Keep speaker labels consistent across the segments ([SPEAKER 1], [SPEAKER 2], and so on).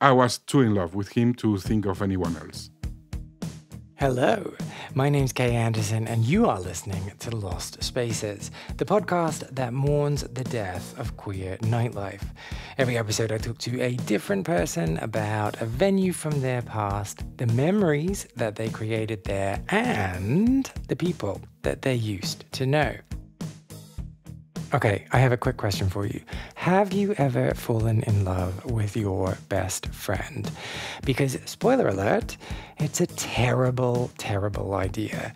[SPEAKER 1] I was too in love with him to think of anyone else.
[SPEAKER 2] Hello, my name's Kay Anderson, and you are listening to Lost Spaces, the podcast that mourns the death of queer nightlife. Every episode, I talk to a different person about a venue from their past, the memories that they created there, and the people that they used to know. Okay, I have a quick question for you. Have you ever fallen in love with your best friend? Because, spoiler alert, it's a terrible, terrible idea.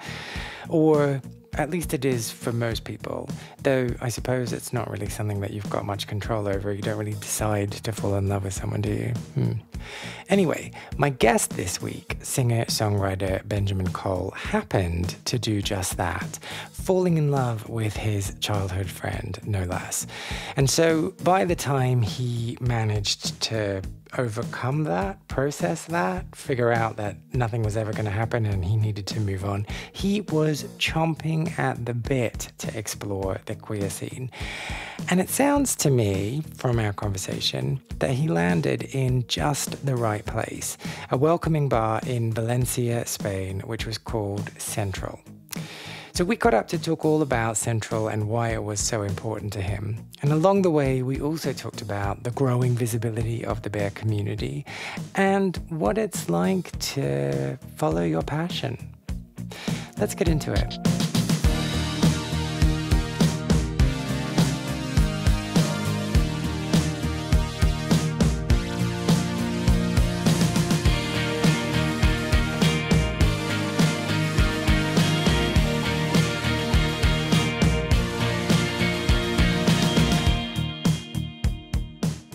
[SPEAKER 2] Or at least it is for most people. Though I suppose it's not really something that you've got much control over. You don't really decide to fall in love with someone, do you? Anyway, my guest this week, singer-songwriter Benjamin Koll, happened to do just that, falling in love with his childhood friend, no less. And so by the time he managed to overcome that, process that, figure out that nothing was ever going to happen and he needed to move on, he was chomping at the bit to explore the queer scene. And it sounds to me, from our conversation, that he landed in just the right place, a welcoming bar in Valencia, Spain, which was called Central. So we got up to talk all about Central and why it was so important to him. And along the way, we also talked about the growing visibility of the bear community and what it's like to follow your passion. Let's get into it.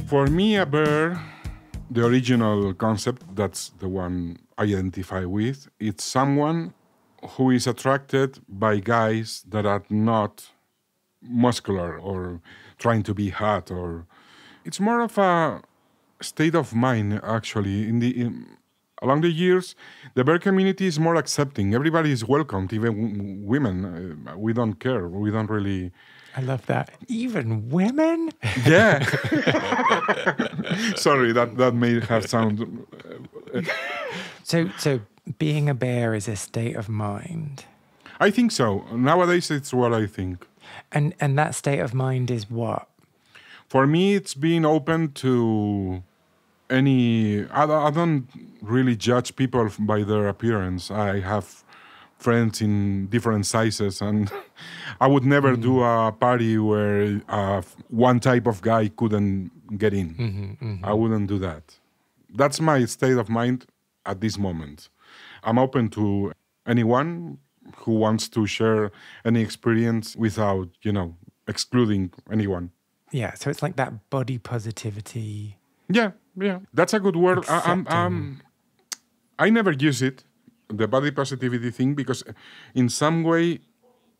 [SPEAKER 1] For me, a bear, the original concept, that's the one I identify with, it's someone who is attracted by guys that are not muscular or trying to be hot, or it's more of a state of mind, actually. Along the years, the bear community is more accepting. Everybody is welcomed, even women. We don't care. We don't really...
[SPEAKER 2] I love that. Even women?
[SPEAKER 1] Yeah. Sorry, that may have sound...
[SPEAKER 2] So being a bear is a state of mind.
[SPEAKER 1] I think so. Nowadays, it's what I think.
[SPEAKER 2] And that state of mind is what?
[SPEAKER 1] For me, it's being open to any... I don't really judge people by their appearance. I have friends in different sizes, and I would never do a party where one type of guy couldn't get in. I wouldn't do that. That's my state of mind at this moment. I'm open to anyone who wants to share any experience without, excluding anyone.
[SPEAKER 2] Yeah, so it's like that body positivity.
[SPEAKER 1] Yeah. That's a good word. I never use it, the body positivity thing, because in some way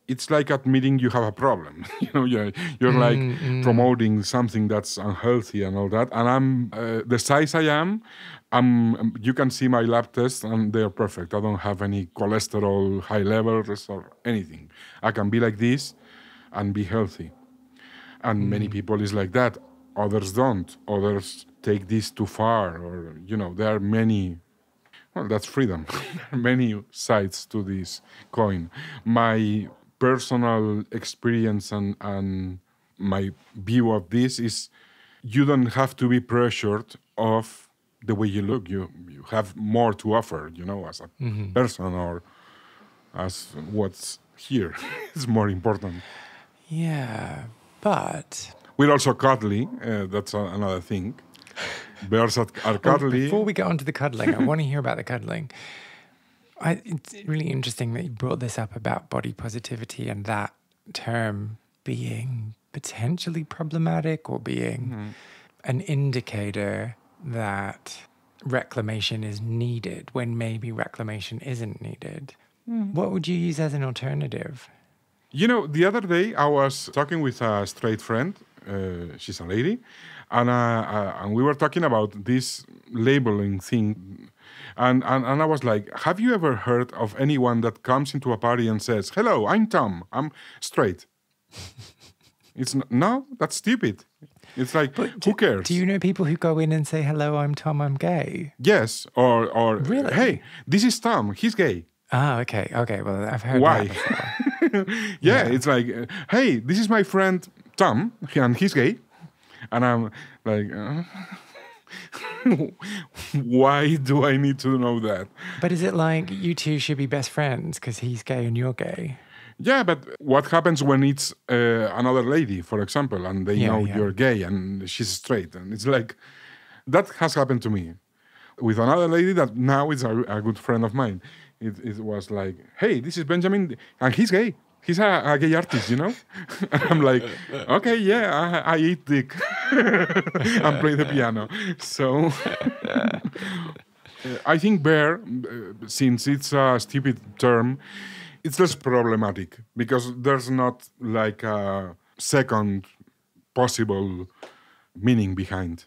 [SPEAKER 1] it's like admitting you have a problem. You're like promoting something that's unhealthy and all that. And I'm the size I am. You can see my lab tests and they're perfect. I don't have any cholesterol, high levels or anything. I can be like this and be healthy. And many people is like that. Others don't. Others take this too far, or there are many. Well, that's freedom. There are many sides to this coin. My personal experience and my view of this is you don't have to be pressured of the way you look. You have more to offer, as a person or as what's here is more important.
[SPEAKER 2] Yeah, but...
[SPEAKER 1] We're also cuddly. That's another thing. Bears are cuddly.
[SPEAKER 2] Before we get on to the cuddling, I want to hear about the cuddling. It's really interesting that you brought this up about body positivity and that term being potentially problematic or being an indicator that reclamation is needed when maybe reclamation isn't needed. What would you use as an alternative?
[SPEAKER 1] The other day I was talking with a straight friend. She's a lady. And we were talking about this labeling thing. And I was like, have you ever heard of anyone that comes into a party and says, hello, I'm Tom, I'm straight? No, that's stupid. It's like,
[SPEAKER 2] But
[SPEAKER 1] who cares?
[SPEAKER 2] do you know people who go in and say, hello, I'm Tom, I'm gay?
[SPEAKER 1] Yes, or
[SPEAKER 2] Really?
[SPEAKER 1] hey, this is Tom, he's gay.
[SPEAKER 2] Ah, okay. Well, I've heard
[SPEAKER 1] Why?
[SPEAKER 2] that before.
[SPEAKER 1] Yeah, it's like, hey, this is my friend Tom, and he's gay. And I'm like, why do I need to know that?
[SPEAKER 2] But is it like you two should be best friends because he's gay and you're gay?
[SPEAKER 1] Yeah, but what happens when it's another lady, for example, and they know you're gay and she's straight? And it's like, that has happened to me with another lady that now is a good friend of mine. It was like, hey, this is Benjamin, and he's gay. He's a gay artist, you know? And I'm like, okay, yeah, I eat dick and play the piano. So I think bear, since it's a stupid term, it's less problematic because there's not like a second possible meaning behind.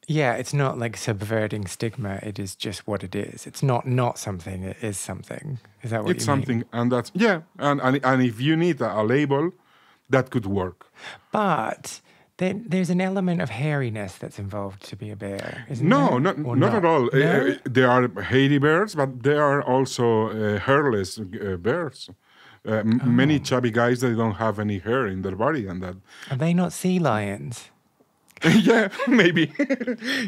[SPEAKER 2] Yeah, it's not like subverting stigma. It is just what it is. It's not something. It is something. Is that what
[SPEAKER 1] it's
[SPEAKER 2] you
[SPEAKER 1] something,
[SPEAKER 2] mean?
[SPEAKER 1] and that's and if you need a label, that could work.
[SPEAKER 2] But there's an element of hairiness that's involved to be a bear, isn't
[SPEAKER 1] No,
[SPEAKER 2] there?
[SPEAKER 1] not at all.
[SPEAKER 2] No?
[SPEAKER 1] There are hairy bears, but there are also hairless bears. Many chubby guys, they don't have any hair in their body, and that.
[SPEAKER 2] Are they not sea lions?
[SPEAKER 1] Yeah, maybe.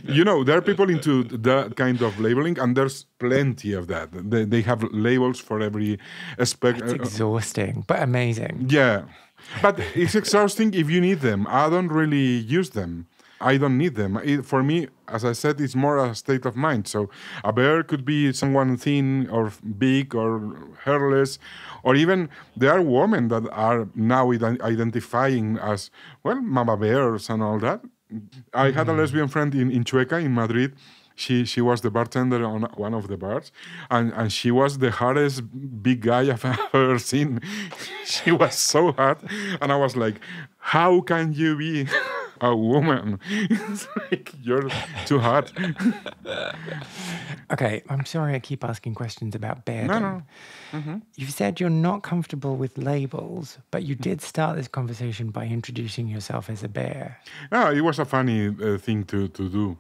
[SPEAKER 1] You know, there are people into that kind of labeling, and there's plenty of that. They have labels for every aspect.
[SPEAKER 2] It's exhausting, but amazing.
[SPEAKER 1] Yeah, but it's exhausting if you need them. I don't really use them. I don't need them. For me, as I said, it's more a state of mind. So a bear could be someone thin or big or hairless, or even there are women that are now identifying as, well, mama bears and all that. I had a lesbian friend in Chueca, in Madrid. She was the bartender on one of the bars, and she was the hottest big guy I've ever seen. She was so hot, and I was like, how can you be a woman? It's like, you're too hot.
[SPEAKER 2] Okay, I'm sorry I keep asking questions about bearding.
[SPEAKER 1] No. Mm-hmm.
[SPEAKER 2] You've said you're not comfortable with labels, but you did start this conversation by introducing yourself as a bear.
[SPEAKER 1] Yeah, it was a funny thing to do.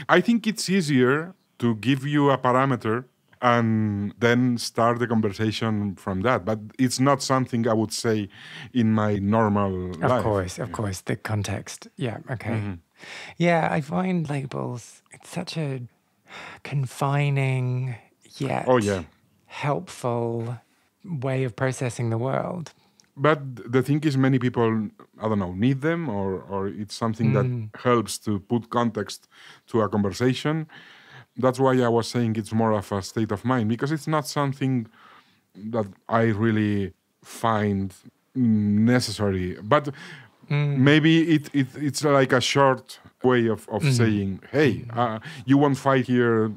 [SPEAKER 1] I think it's easier to give you a parameter and then start the conversation from that. But it's not something I would say in my normal life.
[SPEAKER 2] Of course, the context. Yeah, okay. Mm-hmm. Yeah, I find labels, it's such a confining yet helpful way of processing the world.
[SPEAKER 1] But the thing is, many people, I don't know, need them, or it's something that helps to put context to a conversation. That's why I was saying it's more of a state of mind, because it's not something that I really find necessary. But maybe it's like a short way of saying, hey, you won't find here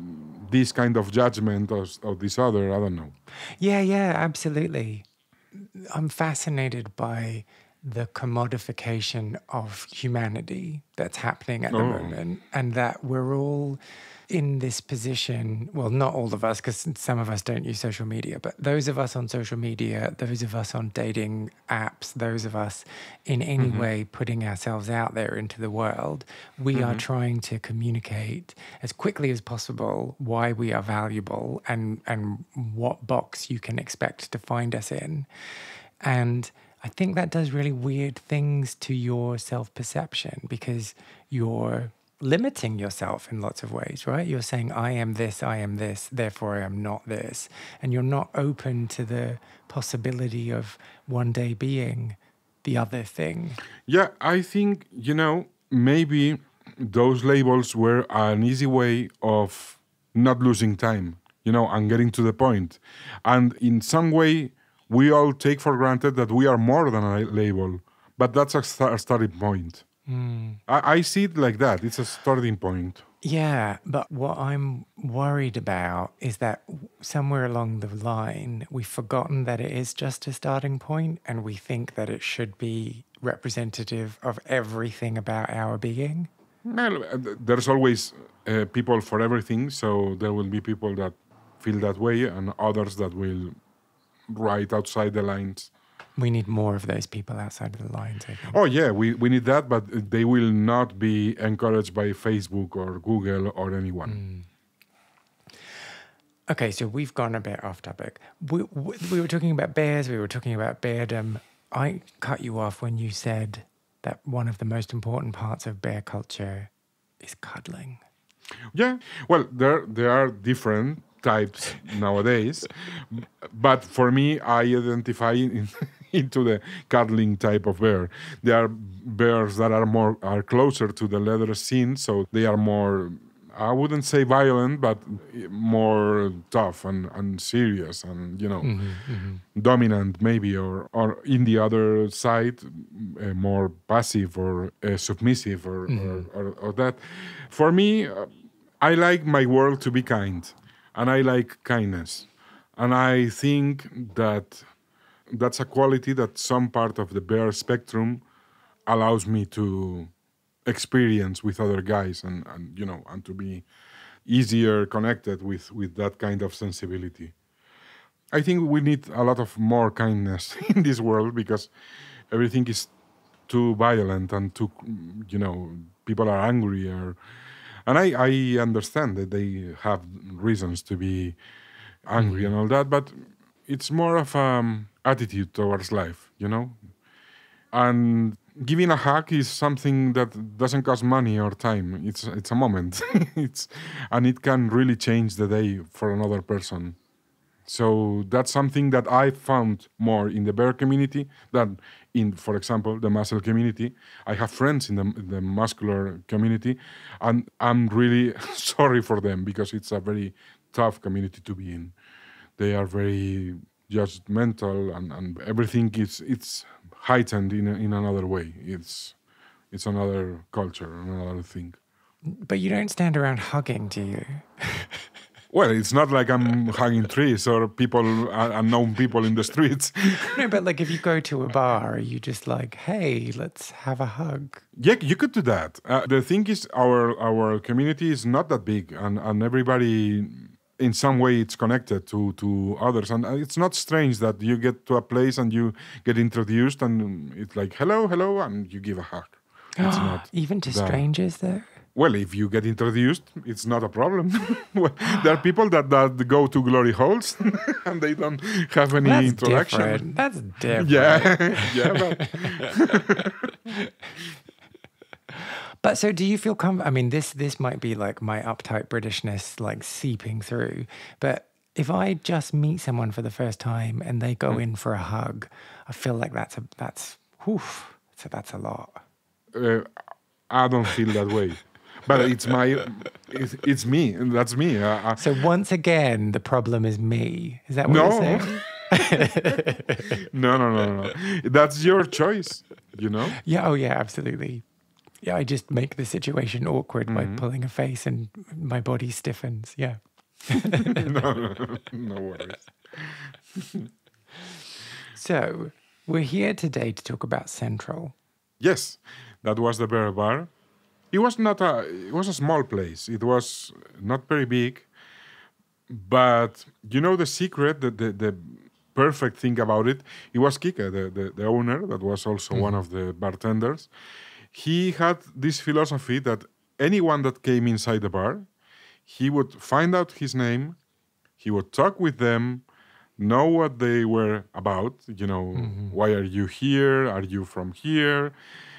[SPEAKER 1] this kind of judgment or this other, I don't know.
[SPEAKER 2] Yeah, absolutely. I'm fascinated by the commodification of humanity that's happening at the moment, and that we're all in this position, well, not all of us, because some of us don't use social media, but those of us on social media, those of us on dating apps, those of us in any way putting ourselves out there into the world, we are trying to communicate as quickly as possible why we are valuable and what box you can expect to find us in. And I think that does really weird things to your self-perception, because you're limiting yourself in lots of ways, right? You're saying, I am this, therefore I am not this. And you're not open to the possibility of one day being the other thing.
[SPEAKER 1] Yeah, I think, maybe those labels were an easy way of not losing time, and getting to the point. And in some way, we all take for granted that we are more than a label, but that's a starting point. I see it like that. It's a starting point.
[SPEAKER 2] Yeah, but what I'm worried about is that somewhere along the line, we've forgotten that it is just a starting point, and we think that it should be representative of everything about our being.
[SPEAKER 1] Well, there's always people for everything, so there will be people that feel that way and others that will right outside the lines.
[SPEAKER 2] We need more of those people outside of the lines, I think.
[SPEAKER 1] Oh, yeah, we need that, but they will not be encouraged by Facebook or Google or anyone.
[SPEAKER 2] Okay, so we've gone a bit off topic. We were talking about bears, we were talking about beardom. I cut you off when you said that one of the most important parts of bear culture is cuddling.
[SPEAKER 1] Yeah, well, there are different types nowadays, but for me, I identify into the cuddling type of bear. There are bears that are closer to the leather scene, so they are more, I wouldn't say violent, but more tough and serious and, dominant maybe, or in the other side, more passive or submissive or that. For me, I like my world to be kind, and I like kindness. And I think that that's a quality that some part of the bear spectrum allows me to experience with other guys and to be easier connected with that kind of sensibility. I think we need a lot of more kindness in this world because everything is too violent and too, people are angry. And I understand that they have reasons to be angry and all that, but it's more of attitude towards life, And giving a hug is something that doesn't cost money or time. It's a moment. And it can really change the day for another person. So that's something that I found more in the bear community than in, for example, the muscle community. I have friends in the muscular community, and I'm really sorry for them because it's a very tough community to be in. They are very judgmental, and everything it's heightened in another way. It's another culture, another thing.
[SPEAKER 2] But you don't stand around hugging, do you?
[SPEAKER 1] Well, it's not like I'm hugging trees or unknown people in the streets.
[SPEAKER 2] No, but like if you go to a bar, are you just like, hey, let's have a hug?
[SPEAKER 1] Yeah, you could do that. The thing is, our community is not that big, and everybody, in some way, it's connected to others. And it's not strange that you get to a place and you get introduced, and it's like, hello, hello, and you give a hug. It's not
[SPEAKER 2] even to
[SPEAKER 1] that.
[SPEAKER 2] Strangers, though?
[SPEAKER 1] Well, if you get introduced, it's not a problem. Well, there are people that go to glory holes and they don't have any introduction.
[SPEAKER 2] That's different.
[SPEAKER 1] Yeah,
[SPEAKER 2] But so do you feel comfortable? I mean, this might be like my uptight Britishness like seeping through, but if I just meet someone for the first time and they go in for a hug, I feel like that's a lot.
[SPEAKER 1] I don't feel that way. But it's me, and that's me.
[SPEAKER 2] So once again, the problem is me. Is that what you're saying?
[SPEAKER 1] No. That's your choice,
[SPEAKER 2] Yeah, oh yeah, absolutely. Yeah, I just make the situation awkward by pulling a face and my body stiffens. Yeah.
[SPEAKER 1] No worries.
[SPEAKER 2] So we're here today to talk about Central.
[SPEAKER 1] Yes, that was the Bear Bar. It was a small place. It was not very big, but the secret, the perfect thing about it was Kike, the owner, that was also one of the bartenders. He had this philosophy that anyone that came inside the bar, he would find out his name, he would talk with them, know what they were about, why are you here? Are you from here?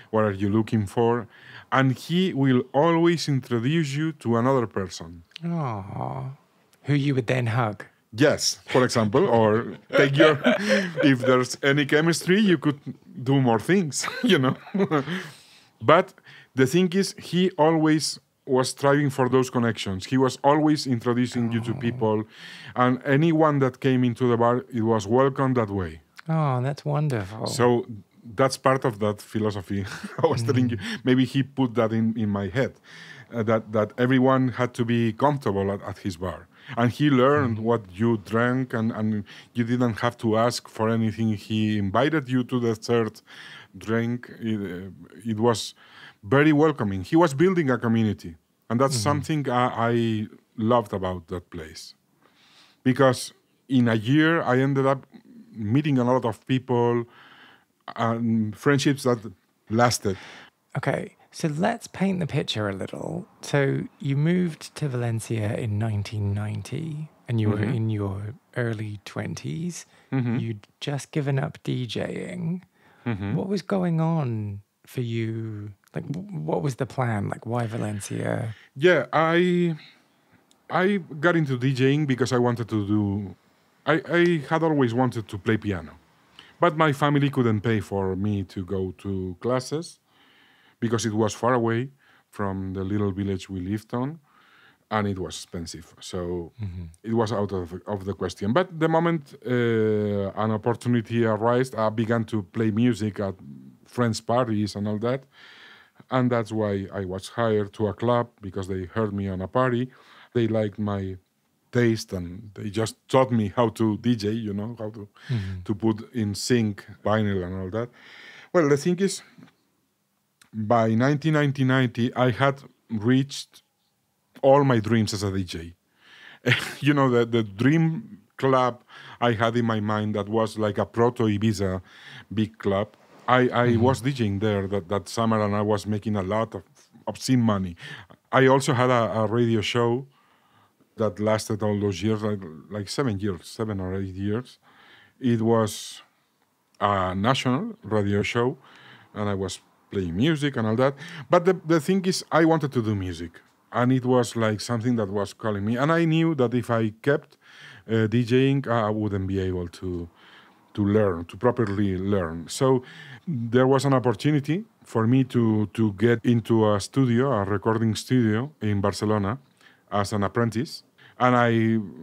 [SPEAKER 1] What are you looking for? And he will always introduce you to another person.
[SPEAKER 2] Aww. Who you would then hug.
[SPEAKER 1] Yes, for example, or take if there's any chemistry, you could do more things, But the thing is, he always was striving for those connections. He was always introducing you to people, and anyone that came into the bar, it was welcome that way.
[SPEAKER 2] Oh, that's wonderful.
[SPEAKER 1] So that's part of that philosophy. I was telling you, maybe he put that in my head, that everyone had to be comfortable at his bar. And he learned what you drank, and you didn't have to ask for anything. He invited you to the third drink. It was very welcoming. He was building a community. And that's something I loved about that place. Because in a year, I ended up meeting a lot of people and friendships that lasted.
[SPEAKER 2] Okay, so let's paint the picture a little. So you moved to Valencia in 1990 and you were in your early 20s. You'd just given up DJing. What was going on for you? Like, what was the plan? Like, why Valencia?
[SPEAKER 1] Yeah, I got into DJing because I wanted to do. I had always wanted to play piano, but my family couldn't pay for me to go to classes because it was far away from the little village we lived on, and it was expensive. So it was out of the question. But the moment an opportunity arose, I began to play music at friends' parties and all that. And that's why I was hired to a club, because they heard me on a party. They liked my taste and they just taught me how to DJ, how to put in sync vinyl and all that. Well, the thing is, by 1990, I had reached all my dreams as a DJ. The dream club I had in my mind that was like a proto Ibiza big club. I was DJing there that summer, and I was making a lot of obscene money. I also had a radio show that lasted all those years, like 7 or 8 years. It was a national radio show, and I was playing music and all that. But the thing is, I wanted to do music, and it was like something that was calling me. And I knew that if I kept DJing, I wouldn't be able to learn, to properly learn. So there was an opportunity for me to get into a studio, a recording studio in Barcelona as an apprentice. And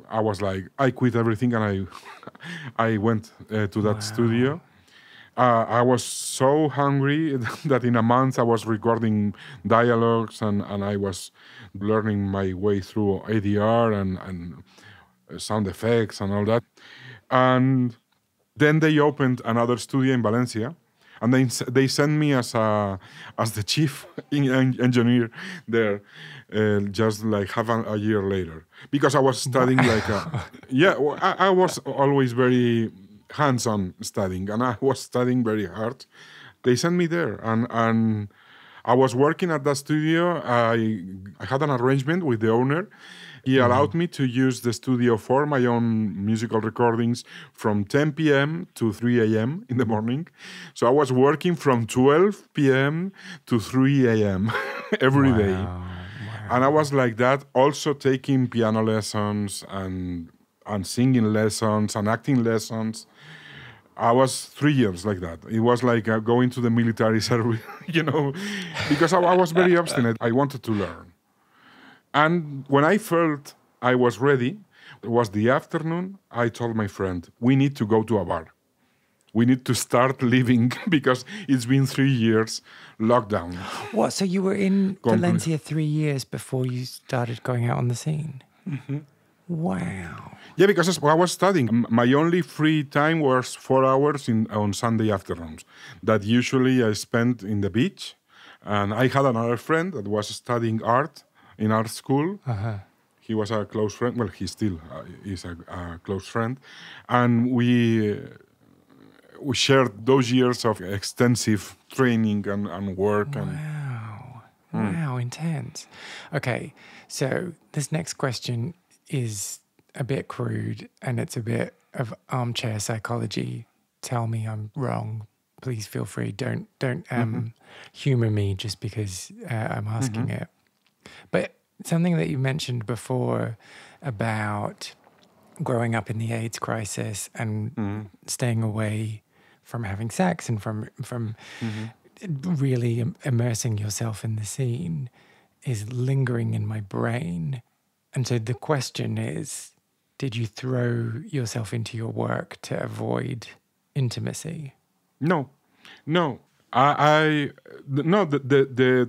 [SPEAKER 1] I was like, I quit everything, and I went to that studio. I was so hungry that in a month I was recording dialogues, and I was learning my way through ADR and sound effects and all that. And then they opened another studio in Valencia, and they sent me as the chief engineer there, just like half a year later, because I was studying I was always very hands-on studying, and I was studying very hard. They sent me there, and I was working at that studio. I had an arrangement with the owner. He allowed me to use the studio for my own musical recordings from 10 p.m. to 3 a.m. in the morning. So I was working from 12 p.m. to 3 a.m. every day. Wow. And I was like that, also taking piano lessons and singing lessons and acting lessons. I was 3 years like that. It was like going to the military service, because I was very obstinate. I wanted to learn. And when I felt I was ready, it was the afternoon, I told my friend, we need to go to a bar. We need to start living, because it's been 3 years lockdown.
[SPEAKER 2] What? So you were in Valencia 3 years before you started going out on the scene? Wow.
[SPEAKER 1] Yeah, because I was studying. My only free time was 4 hours on Sunday afternoons that usually I spent in the beach. And I had another friend that was studying art in art school. He was a close friend. Well, he still is a close friend. And we shared those years of extensive training and work.
[SPEAKER 2] Wow. Wow, intense. Okay, so this next question is a bit crude, and it's a bit of armchair psychology. Tell me I'm wrong. Please feel free. Don't humor me just because I'm asking it. But something that you mentioned before about growing up in the AIDS crisis and staying away from having sex and from really immersing yourself in the scene is lingering in my brain. And so the question is, did you throw yourself into your work to avoid intimacy?
[SPEAKER 1] No. The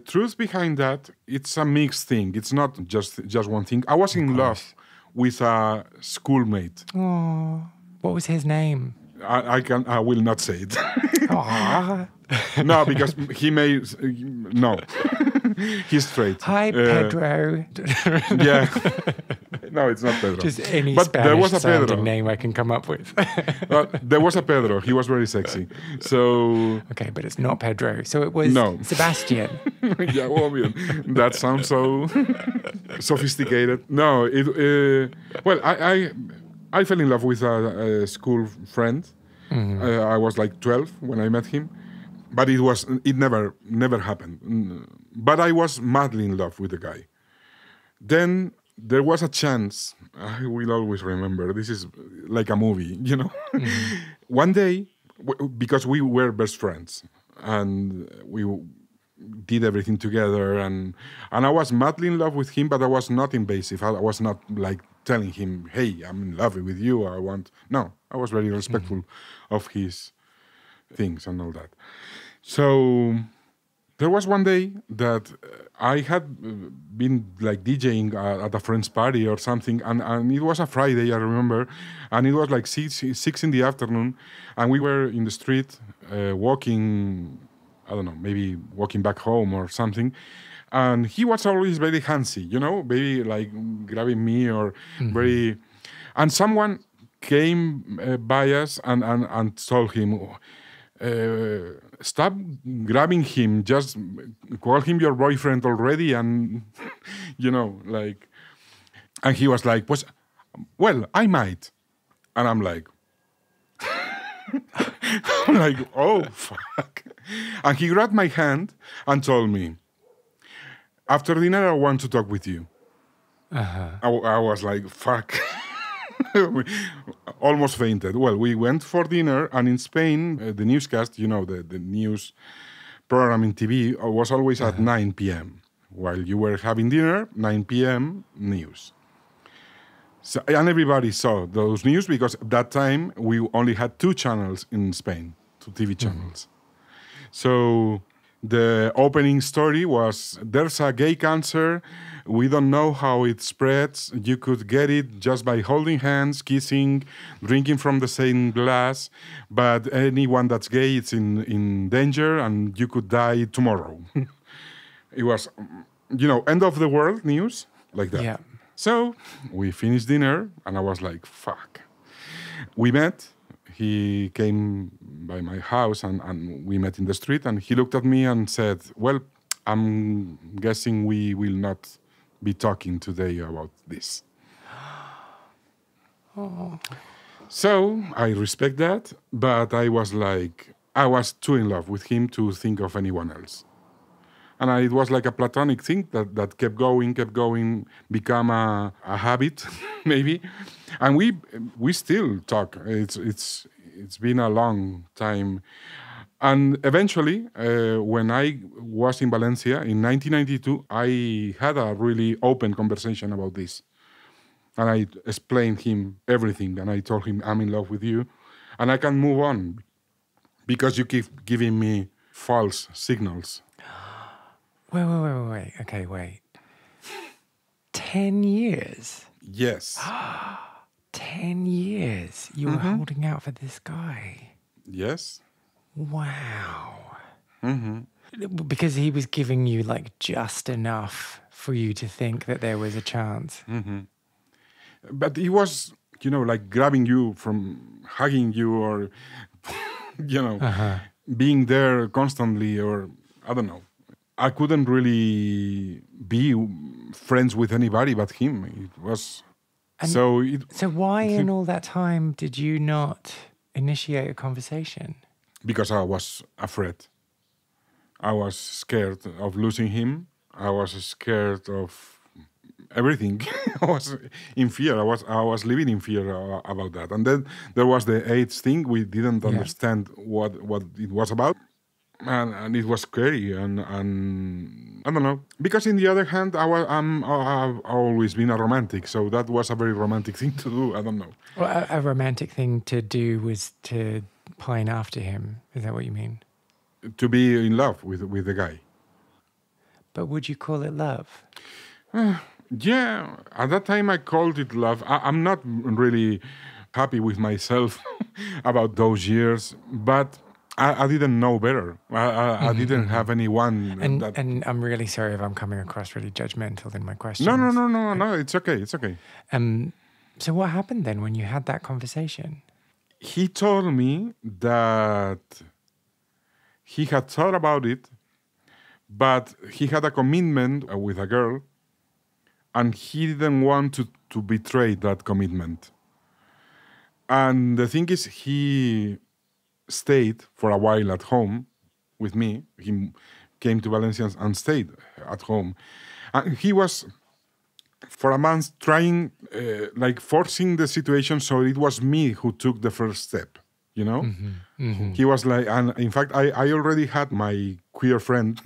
[SPEAKER 1] truth behind that, it's a mixed thing. It's not just one thing. I was in love with a schoolmate.
[SPEAKER 2] Oh, what was his name?
[SPEAKER 1] I will not say it. No, because no. He's straight.
[SPEAKER 2] Hi, Pedro.
[SPEAKER 1] Yeah. No, it's not Pedro.
[SPEAKER 2] Just any
[SPEAKER 1] but there was a
[SPEAKER 2] Spanish-sounding
[SPEAKER 1] Pedro.
[SPEAKER 2] name I can come up with.
[SPEAKER 1] There was a Pedro. He was very sexy. So
[SPEAKER 2] Okay, but it's not Pedro. So it was
[SPEAKER 1] No.
[SPEAKER 2] Sebastian.
[SPEAKER 1] yeah, obvious. That sounds so sophisticated. No, I fell in love with a school friend. I was like 12 when I met him, but it never happened. But I was madly in love with the guy. Then there was a chance. I will always remember. This is like a movie, you know. One day, because we were best friends and we did everything together, and I was madly in love with him, but I was not invasive. I was not like telling him, "Hey, I'm in love with you. I want." No, I was very respectful of his things and all that. So there was one day that I had been like DJing at a friend's party or something, and it was a Friday, I remember, and it was like six in the afternoon, and we were in the street walking, I don't know, maybe walking back home or something, and he was always very handsy, you know, very like grabbing me or very, and someone came by us and told him, stop grabbing him, just call him your boyfriend already, and you know, like, and he was like, well, I might, and I'm like, oh fuck, and he grabbed my hand and told me, after dinner I want to talk with you. I was like, fuck. Almost fainted. Well, we went for dinner, and in Spain, the newscast, you know, the news program in TV was always at 9 p.m. While you were having dinner, 9 p.m. news. So, and everybody saw those news because at that time we only had 2 channels in Spain, 2 TV channels. So the opening story was, there's a gay cancer. We don't know how it spreads. You could get it just by holding hands, kissing, drinking from the same glass. But anyone that's gay, it's in danger, and you could die tomorrow. It was, you know, end of the world news, like that.
[SPEAKER 2] Yeah.
[SPEAKER 1] So we finished dinner, and I was like, fuck. We met. He came by my house, and we met in the street, and he looked at me and said, well, I'm guessing we will not be talking today about this.
[SPEAKER 2] Oh.
[SPEAKER 1] So I respect that, but I was too in love with him to think of anyone else. And it was like a platonic thing that kept going, become a habit, maybe. And we still talk. It's been a long time. And eventually, when I was in Valencia in 1992, I had a really open conversation about this. And I explained him everything. And I told him, I'm in love with you. And I can move on because you keep giving me false signals.
[SPEAKER 2] Wait. Okay, wait. 10 years?
[SPEAKER 1] Yes.
[SPEAKER 2] 10 years you were holding out for this guy?
[SPEAKER 1] Yes.
[SPEAKER 2] Wow. Because he was giving you like just enough for you to think that there was a chance.
[SPEAKER 1] But he was, you know, like grabbing you from hugging you or, you know, being there constantly, or I don't know. I couldn't really be friends with anybody but him. It was... So
[SPEAKER 2] why in all that time did you not initiate a conversation?
[SPEAKER 1] Because I was afraid. I was scared of losing him. I was scared of everything. I was in fear. I was living in fear about that. And then there was the AIDS thing. We didn't understand what it was about. And it was scary, and I don't know. Because in the other hand, I've always been a romantic, so that was a very romantic thing to do. I don't know.
[SPEAKER 2] Well, a romantic thing to do was to pine after him. Is that what you mean?
[SPEAKER 1] To be in love with the guy.
[SPEAKER 2] But would you call it love?
[SPEAKER 1] Yeah, at that time I called it love. I'm not really happy with myself about those years, but I didn't know better. I didn't have anyone that...
[SPEAKER 2] And I'm really sorry if I'm coming across really judgmental in my questions.
[SPEAKER 1] No. It's okay. It's okay.
[SPEAKER 2] So what happened then when you had that conversation?
[SPEAKER 1] He told me that he had thought about it, but he had a commitment with a girl, and he didn't want to betray that commitment. And the thing is, he stayed for a while at home with me. He came to Valencia and stayed at home. And he was, for a month, trying, forcing the situation, so it was me who took the first step, you know? He was like, and in fact, I already had my queer friend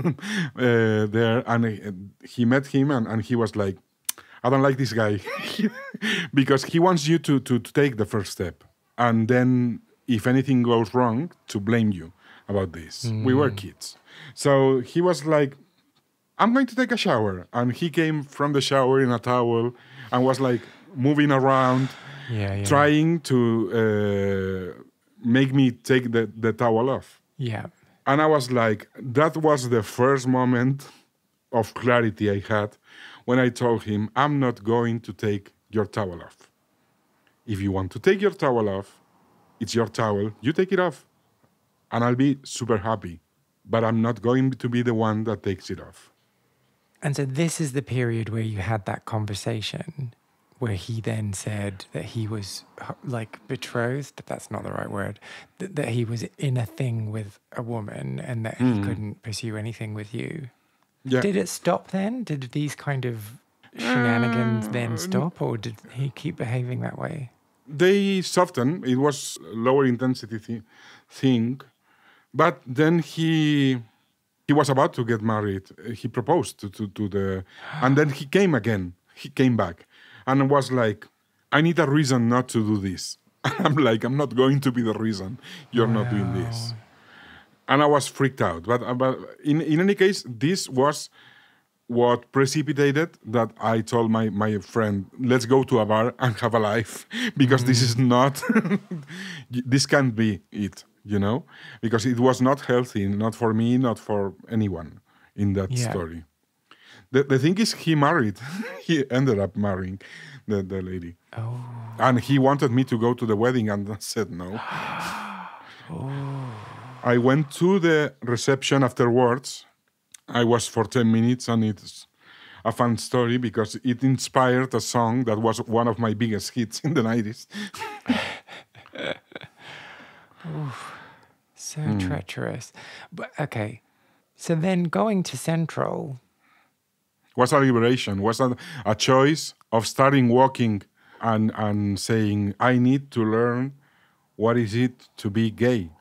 [SPEAKER 1] there, and he met him, and he was like, I don't like this guy, because he wants you to take the first step, and then if anything goes wrong, to blame you about this. We were kids. So he was like, I'm going to take a shower. And he came from the shower in a towel and was like moving around, trying to make me take the towel off.
[SPEAKER 2] Yeah.
[SPEAKER 1] And I was like, that was the first moment of clarity I had when I told him, I'm not going to take your towel off. If you want to take your towel off, it's your towel, you take it off, and I'll be super happy. But I'm not going to be the one that takes it off.
[SPEAKER 2] And so this is the period where you had that conversation, where he then said that he was like betrothed, that's not the right word, that he was in a thing with a woman and that he couldn't pursue anything with you. Yeah. Did it stop then? Did these kind of shenanigans then stop, or did he keep behaving that way?
[SPEAKER 1] They softened. It was a lower intensity thing. But then he was about to get married. He proposed to the... And then he came again. He came back. And was like, I need a reason not to do this. I'm like, I'm not going to be the reason you're not doing this. And I was freaked out. But in any case, this was what precipitated that I told my friend, let's go to a bar and have a life, because this is not, this can't be it, you know? Because it was not healthy, not for me, not for anyone in that story. The thing is, he married. He ended up marrying the lady.
[SPEAKER 2] Oh.
[SPEAKER 1] And he wanted me to go to the wedding, and I said no. I went to the reception afterwards. I was for 10 minutes, and it's a fun story because it inspired a song that was one of my biggest hits in the 90s.
[SPEAKER 2] So treacherous. But okay, so then going to Central...
[SPEAKER 1] was a liberation, was a choice of starting walking and saying, I need to learn what is it to be gay.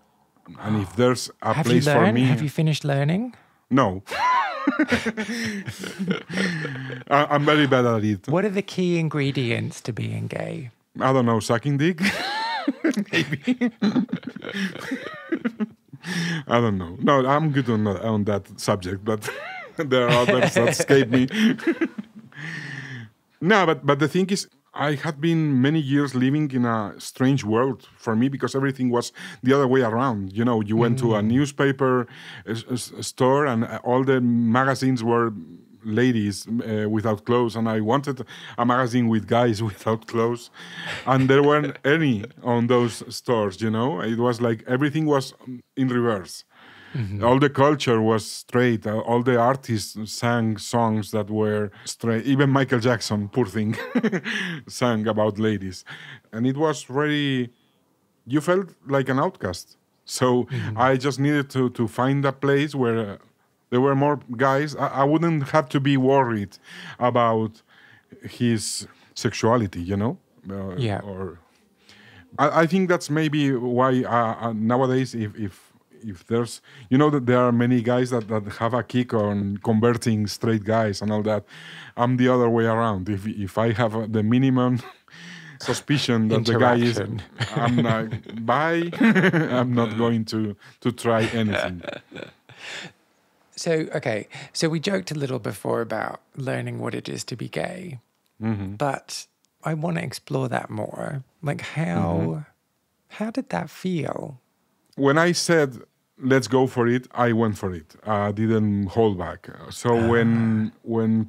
[SPEAKER 1] And if there's a place for me...
[SPEAKER 2] Have you finished learning?
[SPEAKER 1] No. I'm very bad at it.
[SPEAKER 2] What are the key ingredients to being gay?
[SPEAKER 1] I don't know, sucking dick? Maybe. I don't know. No, I'm good on that subject, but there are others that escape me. No, but the thing is, I had been many years living in a strange world for me because everything was the other way around. You know, you went to a newspaper store and all the magazines were ladies without clothes, and I wanted a magazine with guys without clothes, and there weren't any on those stores, you know? It was like everything was in reverse. All the culture was straight. All the artists sang songs that were straight. Even Michael Jackson, poor thing, sang about ladies. And it was very... You felt like an outcast. So I just needed to find a place where there were more guys. I wouldn't have to be worried about his sexuality, you know? Or I think that's maybe why nowadays, if there's, you know, that there are many guys that have a kick on converting straight guys and all that. I'm the other way around. If I have the minimum suspicion that the guy is, I'm like, bye. I'm not going to try anything.
[SPEAKER 2] So, okay. So we joked a little before about learning what it is to be gay. But I want to explore that more. Like how did that feel?
[SPEAKER 1] When I said, let's go for it. I went for it. I didn't hold back. So when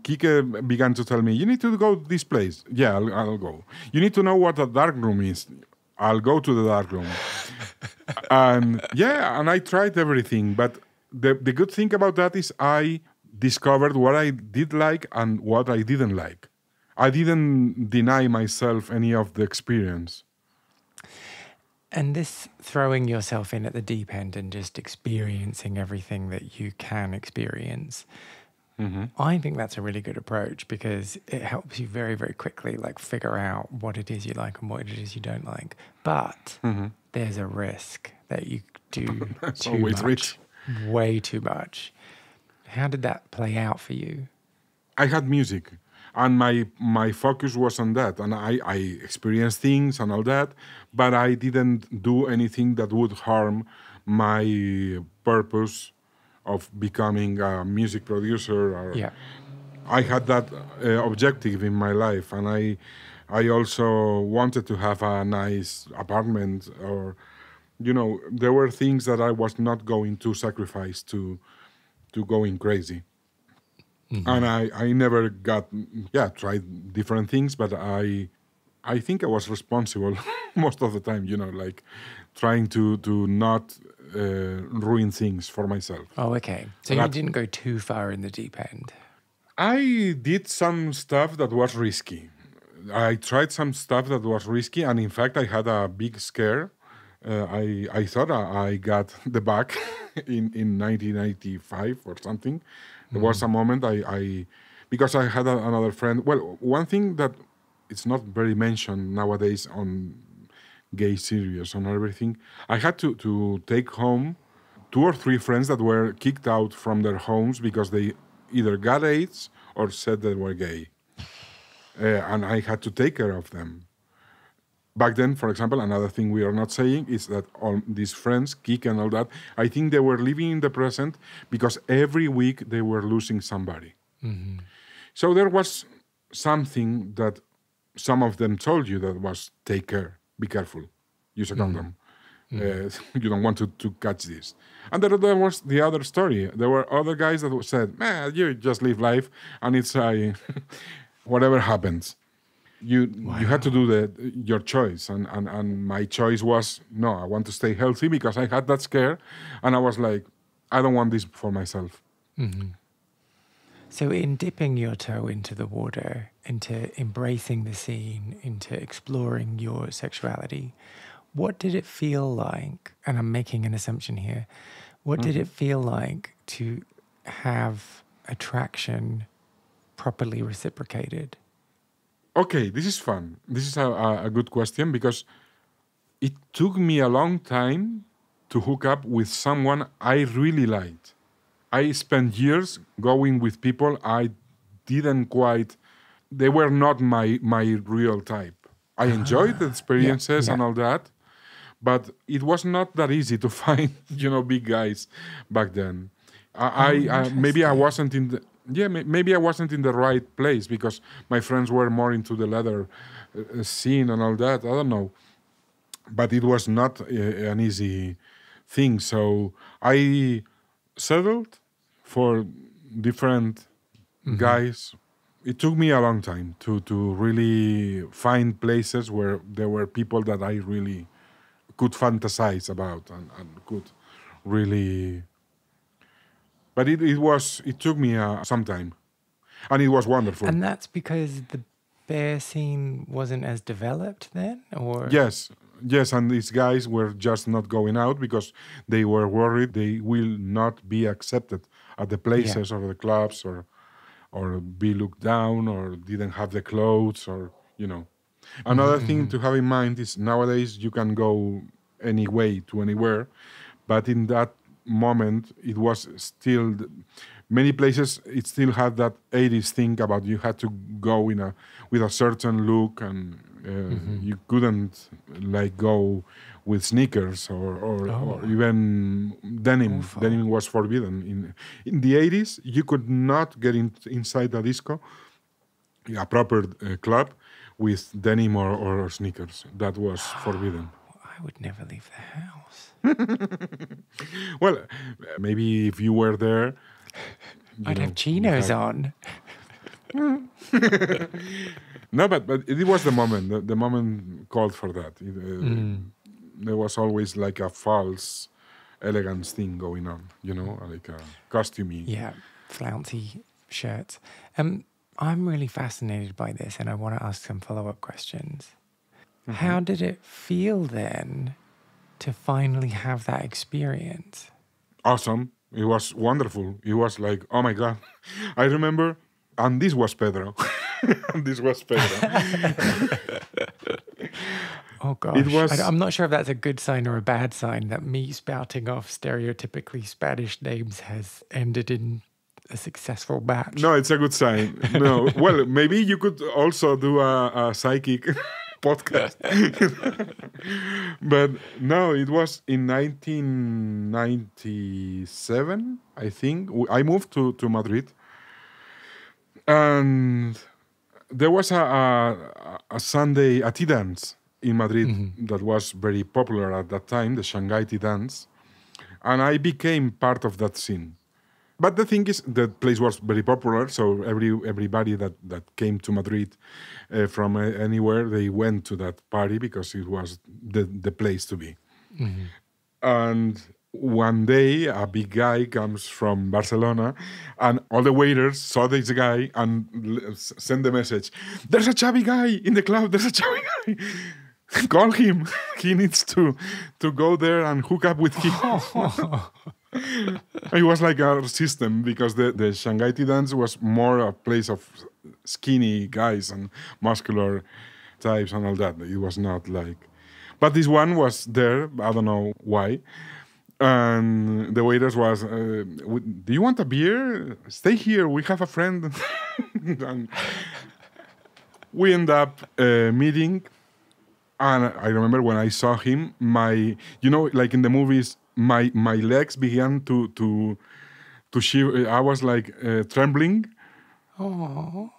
[SPEAKER 1] Kike began to tell me, you need to go to this place. Yeah, I'll go. You need to know what a dark room is. I'll go to the dark room. And yeah, and I tried everything. But the good thing about that is I discovered what I did like and what I didn't like. I didn't deny myself any of the experience.
[SPEAKER 2] And this throwing yourself in at the deep end and just experiencing everything that you can experience, I think that's a really good approach because it helps you very, very quickly like figure out what it is you like and what it is you don't like. But there's a risk that you do too
[SPEAKER 1] always
[SPEAKER 2] much,
[SPEAKER 1] rich.
[SPEAKER 2] way too much. How did that play out for you?
[SPEAKER 1] I had music, and my focus was on that, and I experienced things and all that, but I didn't do anything that would harm my purpose of becoming a music producer. Or
[SPEAKER 2] Yeah.
[SPEAKER 1] I had that objective in my life, and I also wanted to have a nice apartment, or there were things that I was not going to sacrifice to going crazy. And I never tried different things, but I think I was responsible most of the time, like trying to not ruin things for myself.
[SPEAKER 2] Oh, okay. So you didn't go too far in the deep end.
[SPEAKER 1] I did some stuff that was risky. I tried some stuff that was risky, and in fact, I had a big scare. I thought I got the bug in 1995 or something. There was a moment because I had another friend. Well, one thing that it's not very mentioned nowadays on gay series and everything, I had to take home 2 or 3 friends that were kicked out from their homes because they either got AIDS or said they were gay. And I had to take care of them. Back then, for example, another thing we are not saying is that all these friends, Kik and all that, I think they were living in the present because every week they were losing somebody. So there was something that some of them told you that was, take care, be careful, use a condom. You don't want to catch this. And there was the other story. There were other guys that said, man, you just live life and it's whatever happens. You had to do your choice, and my choice was, no, I want to stay healthy because I had that scare, and I was like, I don't want this for myself.
[SPEAKER 2] So in dipping your toe into the water, into embracing the scene, into exploring your sexuality, what did it feel like, and I'm making an assumption here, what did it feel like to have attraction properly reciprocated?
[SPEAKER 1] Okay, this is fun. This is a good question because it took me a long time to hook up with someone I really liked. I spent years going with people I didn't quite... They were not my real type. I enjoyed the experiences and all that, but it was not that easy to find, big guys back then. Maybe I wasn't in the... Yeah, maybe I wasn't in the right place because my friends were more into the leather scene and all that. I don't know. But it was not an easy thing. So I settled for different guys. It took me a long time to really find places where there were people that I really could fantasize about and could really... But it took me some time, and it was wonderful.
[SPEAKER 2] And that's because the bear scene wasn't as developed then, or?
[SPEAKER 1] Yes, and these guys were just not going out because they were worried they will not be accepted at the places or the clubs, or be looked down, or didn't have the clothes, or Another thing to have in mind is nowadays you can go any way to anywhere, but in that moment it was still many places it still had that 80s thing about you had to go with a certain look, and you couldn't like go with sneakers or even denim. Denim was forbidden in the 80s. You could not get inside a disco, a proper club, with denim or sneakers. That was forbidden.
[SPEAKER 2] I would never leave the house.
[SPEAKER 1] Well, maybe if you were there,
[SPEAKER 2] I'd have chinos on.
[SPEAKER 1] No, but it was the moment. The moment called for that. There was always like a false elegance thing going on, like a costumey.
[SPEAKER 2] Yeah, flouncy shirts. I'm really fascinated by this, and I want to ask some follow-up questions. How did it feel then to finally have that experience?
[SPEAKER 1] Awesome. It was wonderful. It was like, oh my God. I remember, and this was Pedro.
[SPEAKER 2] Oh gosh. I'm not sure if that's a good sign or a bad sign that me spouting off stereotypically Spanish names has ended in a successful match.
[SPEAKER 1] No, it's a good sign. No, well, maybe you could also do a psychic podcast. But no, it was in 1997, I think. I moved to Madrid. And there was a Sunday, a tea dance in Madrid that was very popular at that time, the Shanghai tea dance. And I became part of that scene. But the thing is, the place was very popular, so everybody that came to Madrid from anywhere, they went to that party because it was the place to be. And one day, a big guy comes from Barcelona, and all the waiters saw this guy and sent the message, "There's a chubby guy in the club, there's a chubby guy. Call him. He needs to go there and hook up with him." It was like our system because the Shanghai tea dance was more a place of skinny guys and muscular types and all that. It was not like... But this one was there, I don't know why. And the waiters was, "Do you want a beer? Stay here, we have a friend." And we end up meeting. And I remember when I saw him, like in the movies, my legs began to shiver. I was like trembling.
[SPEAKER 2] Oh.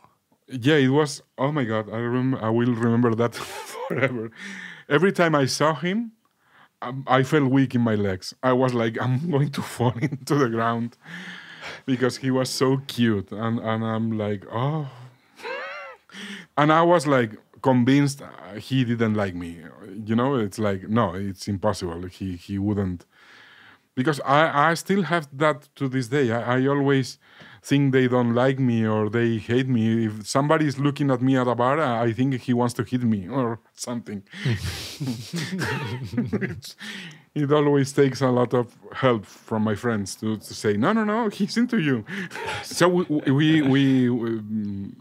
[SPEAKER 1] Yeah, it was. Oh my God! I will remember that forever. Every time I saw him, I felt weak in my legs. I was like, I'm going to fall into the ground because he was so cute, and I'm like, oh. And I was like convinced he didn't like me. It's like, no, it's impossible. He wouldn't. Because I still have that to this day. I always think they don't like me or they hate me. If somebody is looking at me at a bar, I think he wants to hit me or something. It always takes a lot of help from my friends to say, no, he's into you. So we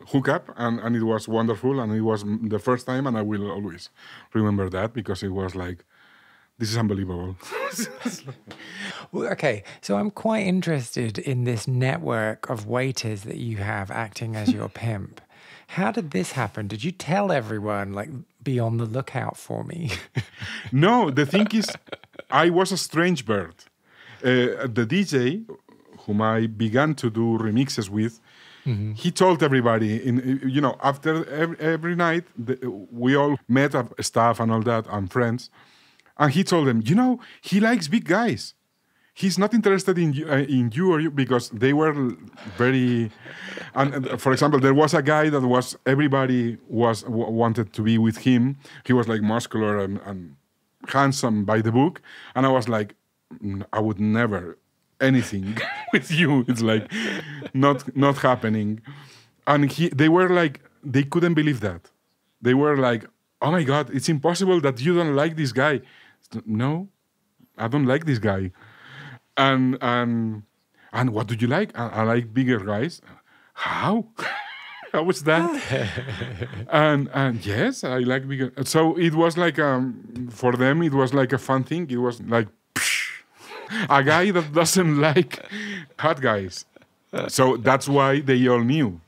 [SPEAKER 1] hook up, and it was wonderful, and it was the first time, and I will always remember that because it was like, this is unbelievable.
[SPEAKER 2] Well, okay, so I'm quite interested in this network of waiters that you have acting as your pimp. How did this happen? Did you tell everyone, like, be on the lookout for me?
[SPEAKER 1] No, the thing is, I was a strange bird. The DJ, whom I began to do remixes with, he told everybody, after every night, we all met staff and all that, and friends, and he told them, he likes big guys. He's not interested in you or you, because they were very... And for example, there was a guy that everybody wanted to be with him. He was like muscular and handsome by the book. And I was like, I would never anything with you. It's like not happening. And they were like, they couldn't believe that. They were like, oh my God, it's impossible that you don't like this guy. No, I don't like this guy. And what do you like? I like bigger guys. How? How was that? and yes, I like bigger. So it was like for them it was like a fun thing. It was like a guy that doesn't like hot guys. So that's why they all knew.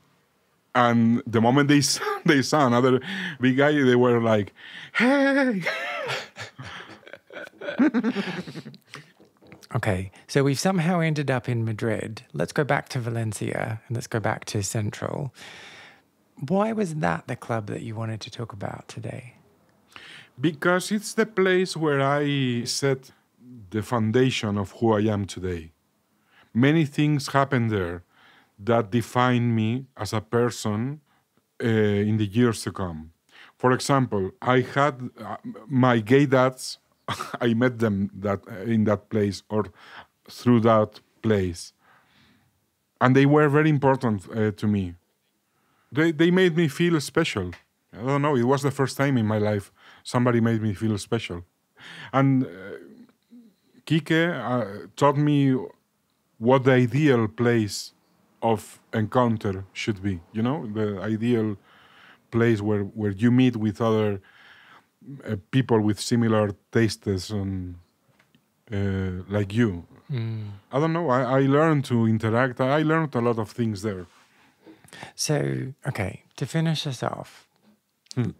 [SPEAKER 1] And the moment they saw another big guy, they were like, hey.
[SPEAKER 2] Okay, so we've somehow ended up in Madrid. Let's go back to Valencia and let's go back to Central. Why was that the club that you wanted to talk about today?
[SPEAKER 1] Because it's the place where I set the foundation of who I am today. Many things happen there that define me as a person in the years to come. For example, I had my gay dads, I met them in that place or through that place. And they were very important to me. They made me feel special. I don't know, it was the first time in my life somebody made me feel special. And Kike taught me what the ideal place of encounter should be. You know, the ideal place where you meet with other people with similar tastes and like you. I don't know. I learned to interact. I learned a lot of things there.
[SPEAKER 2] So, okay, to finish us off,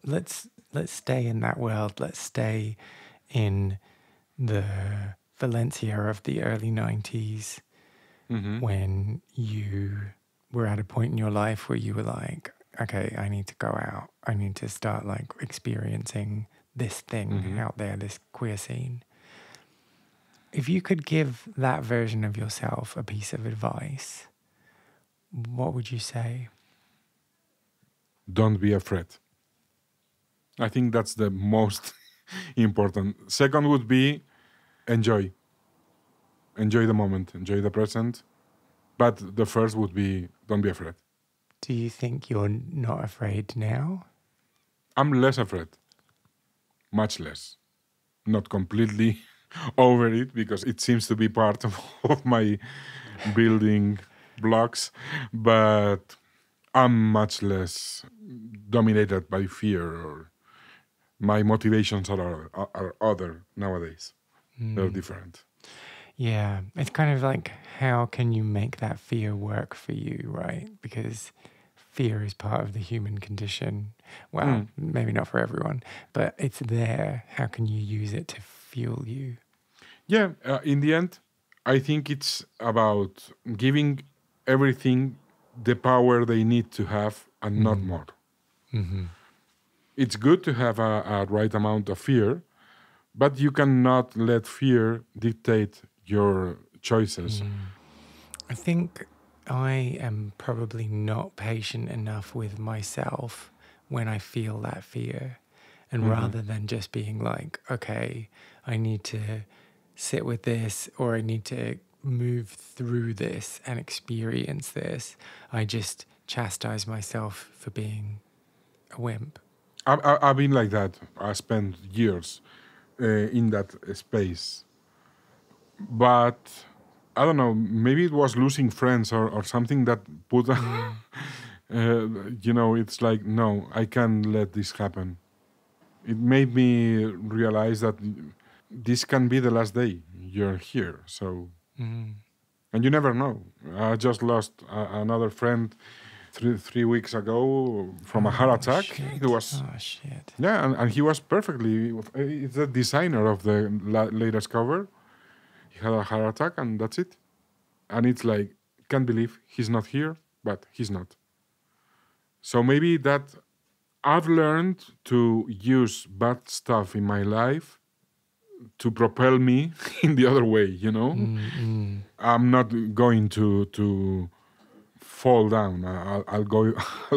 [SPEAKER 2] let's stay in that world. Let's stay in the Valencia of the early 90s when you were at a point in your life where you were like, okay, I need to go out. I need to start like experiencing this thing out there, this queer scene. If you could give that version of yourself a piece of advice, what would you say?
[SPEAKER 1] Don't be afraid. I think that's the most important. Second would be enjoy. Enjoy the moment, enjoy the present. But the first would be don't be afraid.
[SPEAKER 2] Do you think you're not afraid now?
[SPEAKER 1] I'm less afraid. Much less. Not completely over it because it seems to be part of my building blocks, but I'm much less dominated by fear, or my motivations are other nowadays. They're different.
[SPEAKER 2] Yeah, it's kind of like, how can you make that fear work for you, right? Because fear is part of the human condition. Well, maybe not for everyone, but it's there. How can you use it to fuel you?
[SPEAKER 1] Yeah, in the end, I think it's about giving everything the power they need to have and not more. It's good to have a right amount of fear, but you cannot let fear dictate your choices.
[SPEAKER 2] I think I am probably not patient enough with myself when I feel that fear. And rather than just being like, okay, I need to sit with this, or I need to move through this and experience this, I just chastise myself for being a wimp.
[SPEAKER 1] I've been like that. I spent years in that space. But I don't know, maybe it was losing friends or something that put, it's like, no, I can't let this happen. It made me realize that this can be the last day you're here. So, and you never know. I just lost another friend 3 weeks ago from a heart attack.
[SPEAKER 2] Shit.
[SPEAKER 1] It was,
[SPEAKER 2] shit.
[SPEAKER 1] Yeah, and he was perfectly. It's the designer of the latest cover. He had a heart attack, and that's it. And it's like, can't believe he's not here, but he's not. So maybe that I've learned to use bad stuff in my life to propel me in the other way, you know? I'm not going to fall down. I'll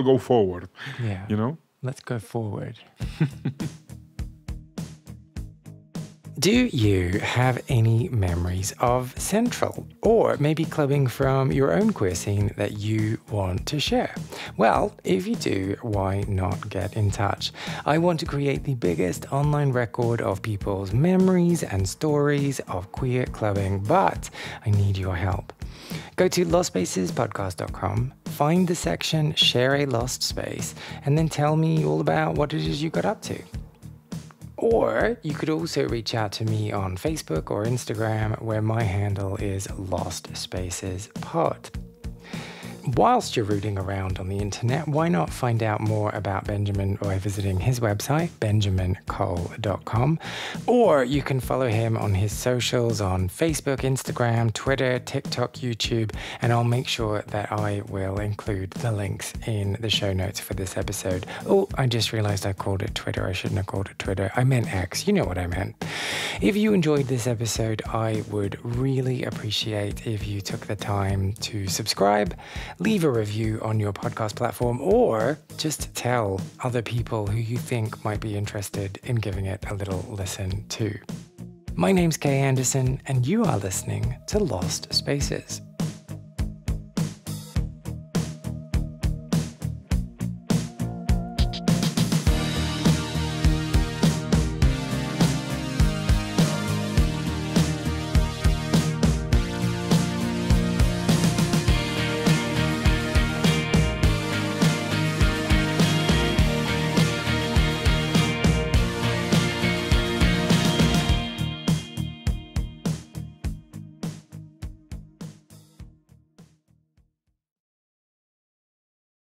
[SPEAKER 1] go forward.
[SPEAKER 2] Yeah.
[SPEAKER 1] You know?
[SPEAKER 2] Let's go forward. Do you have any memories of Central, or maybe clubbing from your own queer scene that you want to share? Well, if you do, why not get in touch? I want to create the biggest online record of people's memories and stories of queer clubbing, but I need your help. Go to lostspacespodcast.com, find the section Share a Lost Space, and then tell me all about what it is you got up to. Or you could also reach out to me on Facebook or Instagram, where my handle is Lost Spaces Pod. whilst you're rooting around on the internet, why not find out more about Benjamin by visiting his website, benjaminkoll.com, or you can follow him on his socials on Facebook, Instagram, Twitter, TikTok, YouTube, and I'll make sure that I will include the links in the show notes for this episode. Oh, I just realized I called it Twitter. I shouldn't have called it Twitter. I meant X. You know what I meant. If you enjoyed this episode, I would really appreciate if you took the time to subscribe, leave a review on your podcast platform, or just tell other people who you think might be interested in giving it a little listen too. My name's Kay Anderson, and you are listening to Lost Spaces.